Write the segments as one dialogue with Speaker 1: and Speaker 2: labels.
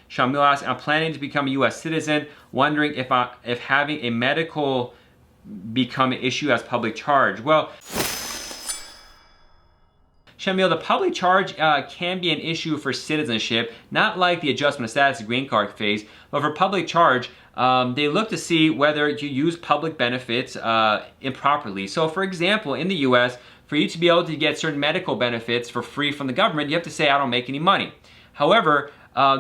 Speaker 1: Shamil asks, I'm planning to become a U.S. citizen, wondering if having a medical become an issue as public charge. Well, Shamil, the public charge can be an issue for citizenship, not like the adjustment of status, green card phase, but for public charge, they look to see whether you use public benefits improperly. So for example, in the US, for you to be able to get certain medical benefits for free from the government, you have to say, I don't make any money. However,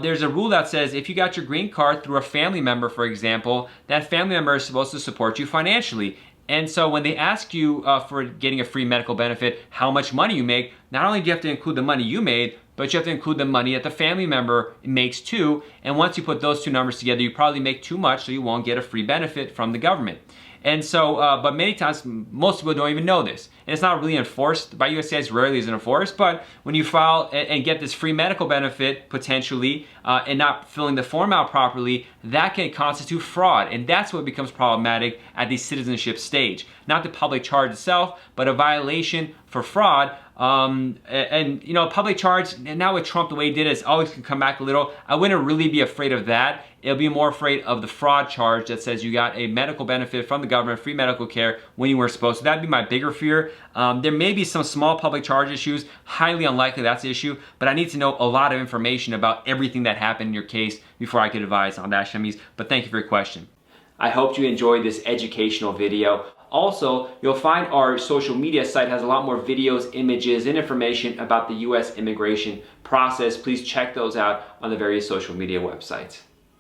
Speaker 1: there's a rule that says if you got your green card through a family member, for example, that family member is supposed to support you financially. And so when they ask you for getting a free medical benefit, how much money you make, not only do you have to include the money you made, but you have to include the money that the family member makes too. And once you put those two numbers together, you probably make too much, so you won't get a free benefit from the government. And so, but many times, most people don't even know this. And it's not really enforced by USCIS, rarely is it enforced, but when you file and get this free medical benefit, potentially, and not filling the form out properly, that can constitute fraud. And that's what becomes problematic at the citizenship stage. Not the public charge itself, but a violation for fraud. And you know, public charge, and now with Trump, the way he did it, it's always can come back a little. I wouldn't really be afraid of that. It'll be more afraid of the fraud charge that says you got a medical benefit from the government, free medical care when you were supposed to. That'd be my bigger fear. There may be some small public charge issues, highly unlikely that's the issue, but I need to know a lot of information about everything that happened in your case before I could advise on that, Shamiz. But thank you for your question. I hope you enjoyed this educational video. Also, you'll find our social media site has a lot more videos, images, and information about the U.S. immigration process. Please check those out on the various social media websites.